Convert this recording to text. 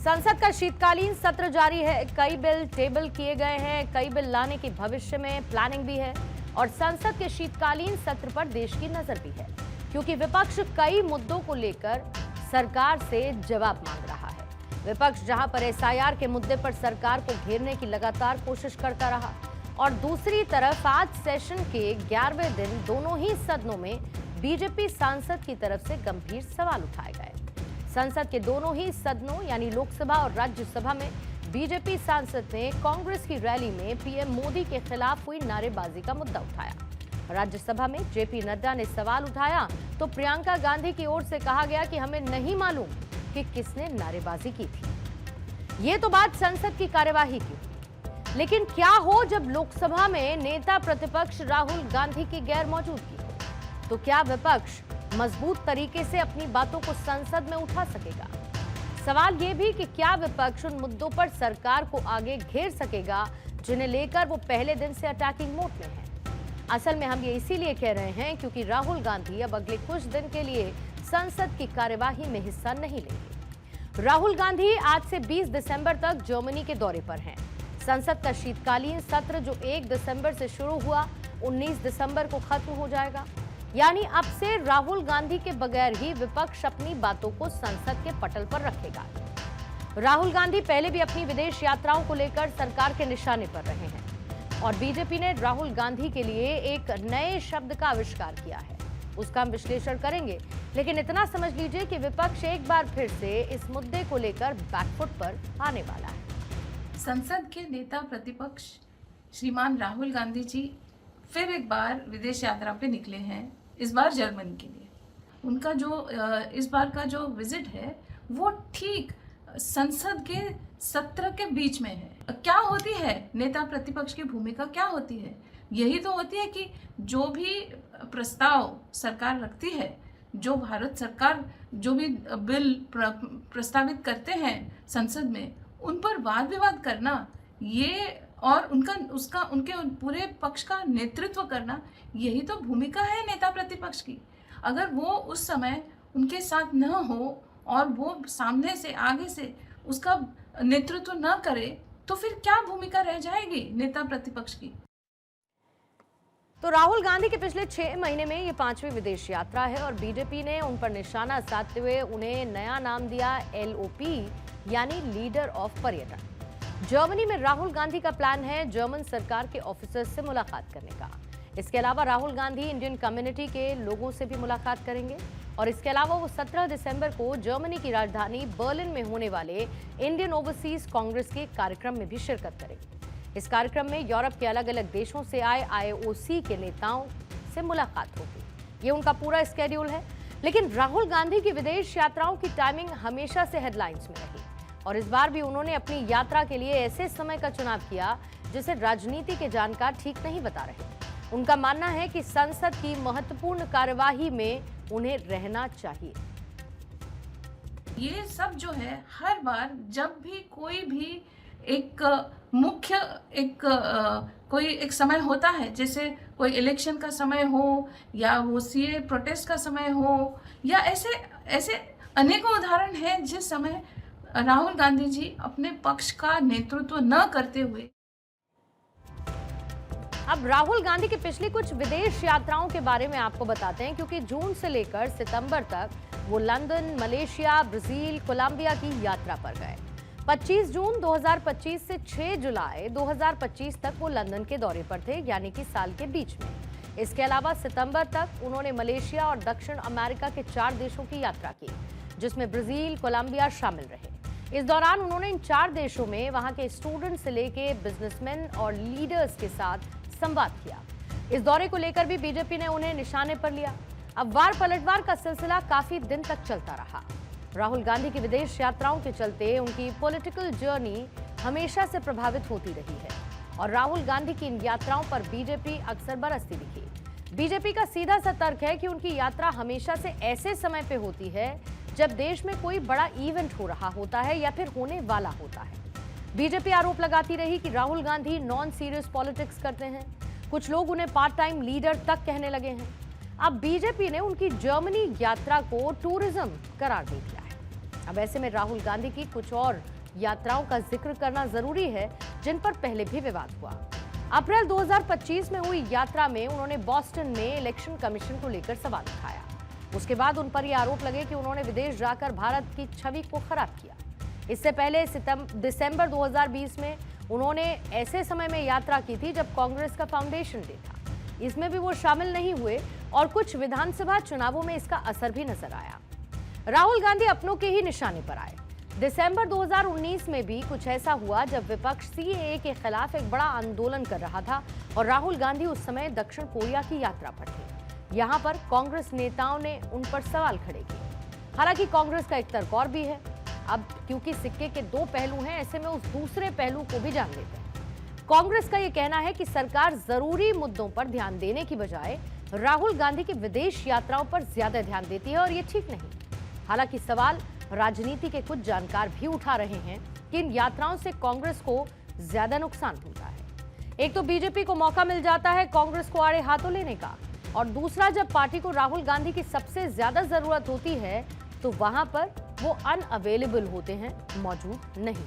संसद का शीतकालीन सत्र जारी है। कई बिल टेबल किए गए हैं, कई बिल लाने की भविष्य में प्लानिंग भी है और संसद के शीतकालीन सत्र पर देश की नजर भी है, क्योंकि विपक्ष कई मुद्दों को लेकर सरकार से जवाब मांग रहा है। विपक्ष जहां पर एसआईआर के मुद्दे पर सरकार को घेरने की लगातार कोशिश करता रहा और दूसरी तरफ आज सेशन के 11वें दिन दोनों ही सदनों में बीजेपी सांसद की तरफ से गंभीर सवाल उठाए गए। संसद के दोनों ही सदनों यानी लोकसभा और राज्यसभा में बीजेपी सांसद ने कांग्रेस की रैली में पीएम मोदी के खिलाफ हुई नारेबाजी का मुद्दा उठाया। राज्यसभा में जेपी नड्डा ने सवाल उठाया तो प्रियंका गांधी की ओर से कहा गया कि हमें नहीं मालूम कि किसने नारेबाजी की थी। ये तो बात संसद की कार्यवाही की, लेकिन क्या हो जब लोकसभा में नेता प्रतिपक्ष राहुल गांधी की गैर मौजूदगी हो, तो क्या विपक्ष मजबूत तरीके से अपनी बातों को संसद में उठा सकेगा? सवाल यह भी कि क्या विपक्ष उन मुद्दों पर सरकार को आगे घेर सकेगा जिन्हें लेकर वो पहले दिन से अटैकिंग मोड में है। असल में हम ये इसीलिए कह रहे हैं क्योंकि राहुल गांधी अब अगले कुछ दिन के लिए संसद की कार्यवाही में हिस्सा नहीं लेंगे। राहुल गांधी आज से 20 दिसंबर तक जर्मनी के दौरे पर हैं। संसद का शीतकालीन सत्र जो 1 दिसंबर से शुरू हुआ 19 दिसंबर को खत्म हो जाएगा, यानी अब से राहुल गांधी के बगैर ही विपक्ष अपनी बातों को संसद के पटल पर रखेगा। राहुल गांधी पहले भी अपनी विदेश यात्राओं को लेकर सरकार के निशाने पर रहे हैं और बीजेपी ने राहुल गांधी के लिए एक नए शब्द का आविष्कार किया है, उसका हम विश्लेषण करेंगे। लेकिन इतना समझ लीजिए कि विपक्ष एक बार फिर से इस मुद्दे को लेकर बैकफुट पर आने वाला है। संसद के नेता प्रतिपक्ष श्रीमान राहुल गांधी जी फिर एक बार विदेश यात्रा पे निकले हैं, इस बार जर्मनी के लिए। उनका जो इस बार का जो विजिट है वो ठीक संसद के सत्र के बीच में है। क्या होती है नेता प्रतिपक्ष की भूमिका, क्या होती है? यही तो होती है कि जो भी प्रस्ताव सरकार रखती है, जो भारत सरकार जो भी बिल प्रस्तावित करते हैं संसद में, उन पर वाद विवाद करना, ये और उनके पूरे पक्ष का नेतृत्व करना, यही तो भूमिका है नेता प्रतिपक्ष की। अगर वो उस समय उनके साथ न हो और वो सामने से आगे से उसका नेतृत्व न करे, तो फिर क्या भूमिका रह जाएगी नेता प्रतिपक्ष की? तो राहुल गांधी के पिछले 6 महीने में ये 5वीं विदेश यात्रा है और बीजेपी ने उन पर निशाना साधते हुए उन्हें नया नाम दिया LOP यानी लीडर ऑफ पर्यटन। जर्मनी में राहुल गांधी का प्लान है जर्मन सरकार के ऑफिसर्स से मुलाकात करने का। इसके अलावा राहुल गांधी इंडियन कम्युनिटी के लोगों से भी मुलाकात करेंगे और इसके अलावा वो 17 दिसंबर को जर्मनी की राजधानी बर्लिन में होने वाले इंडियन ओवरसीज कांग्रेस के कार्यक्रम में भी शिरकत करेंगे। इस कार्यक्रम में यूरोप के अलग अलग देशों से आए IOC के नेताओं से मुलाकात होगी। ये उनका पूरा स्केड्यूल है। लेकिन राहुल गांधी की विदेश यात्राओं की टाइमिंग हमेशा से हेडलाइंस में रही और इस बार भी उन्होंने अपनी यात्रा के लिए ऐसे समय का चुनाव किया जिसे राजनीति के जानकार ठीक नहीं बता रहे। उनका मानना है कि संसद की महत्वपूर्ण कार्यवाही में उन्हें रहना चाहिए। ये सब जो है, हर बार जब भी कोई भी एक मुख्य कोई एक समय होता है, जैसे कोई इलेक्शन का समय हो या वो CA प्रोटेस्ट का समय हो, या ऐसे अनेकों उदाहरण हैं जिस समय राहुल गांधी जी अपने पक्ष का नेतृत्व न करते हुए। अब राहुल गांधी की पिछली कुछ विदेश यात्राओं के बारे में आपको बताते हैं, क्योंकि जून से लेकर सितंबर तक वो लंदन, मलेशिया, ब्राजील, कोलंबिया की यात्रा पर गए। 25 जून 2025 से 6 जुलाई 2025 तक वो लंदन के दौरे पर थे, यानी कि साल के बीच में। इसके अलावा सितंबर तक उन्होंने मलेशिया और दक्षिण अमेरिका के 4 देशों की यात्रा की, जिसमें ब्राजील, कोलंबिया शामिल रहे। इस दौरान उन्होंने इन 4 देशों में वहां के स्टूडेंट से लेके बिजनेसमैन और लीडर्स के साथ संवाद किया। इस दौरे को लेकर भी बीजेपी ने उन्हें निशाने पर लिया। अब वार पलटवार का सिलसिला काफी दिन तक चलता रहा। राहुल गांधी की विदेश यात्राओं के चलते उनकी पॉलिटिकल जर्नी हमेशा से प्रभावित होती रही है और राहुल गांधी की इन यात्राओं पर बीजेपी अक्सर बरसती दिखी। बीजेपी का सीधा सा तर्क है कि उनकी यात्रा हमेशा से ऐसे समय पे होती है जब देश में कोई बड़ा इवेंट हो रहा होता है या फिर होने वाला होता है। बीजेपी आरोप लगाती रही कि Rahul Gandhi non serious politics करते हैं। कुछ लोग उन्हें पार्ट टाइम लीडर तक कहने लगे हैं। अब बीजेपी ने उनकी जर्मनी यात्रा को टूरिज्म करार दे दिया है। अब ऐसे में राहुल गांधी की कुछ और यात्राओं का जिक्र करना जरूरी है जिन पर पहले भी विवाद हुआ। अप्रैल 2025 में हुई यात्रा में उन्होंने बॉस्टन में इलेक्शन कमीशन को लेकर सवाल उठाया। उसके बाद उन पर यह आरोप लगे कि उन्होंने विदेश जाकर भारत की छवि को खराब किया। इससे पहले दिसंबर 2020 में उन्होंने ऐसे समय में यात्रा की थी जब कांग्रेस का फाउंडेशन डे था। इसमें भी वो शामिल नहीं हुए और कुछ विधानसभा चुनावों में इसका असर भी नजर आया। राहुल गांधी अपनों के ही निशाने पर आए। दिसंबर 2019 में भी कुछ ऐसा हुआ जब विपक्ष सीएए के खिलाफ एक बड़ा आंदोलन कर रहा था और राहुल गांधी उस समय दक्षिण कोरिया की यात्रा पर थे। यहां पर कांग्रेस नेताओं ने उन पर सवाल खड़े किए। हालांकि कांग्रेस का एक तर्क और भी है। अब क्योंकि सिक्के के दो पहलू हैं, ऐसे में उस दूसरे पहलू को भी जान लेते हैं। कांग्रेस का यह कहना है कि सरकार जरूरी मुद्दों पर ध्यान देने की बजाय राहुल गांधी की विदेश यात्राओं पर ज्यादा ध्यान देती है और ये ठीक नहीं। हालांकि सवाल राजनीति के कुछ जानकार भी उठा रहे हैं कि इन यात्राओं से कांग्रेस को ज्यादा नुकसान होता है। एक तो बीजेपी को मौका मिल जाता है कांग्रेस को आड़े हाथों लेने का, और दूसरा जब पार्टी को राहुल गांधी की सबसे ज्यादा जरूरत होती है तो वहां पर वो अनअवेलेबल होते हैं, मौजूद नहीं।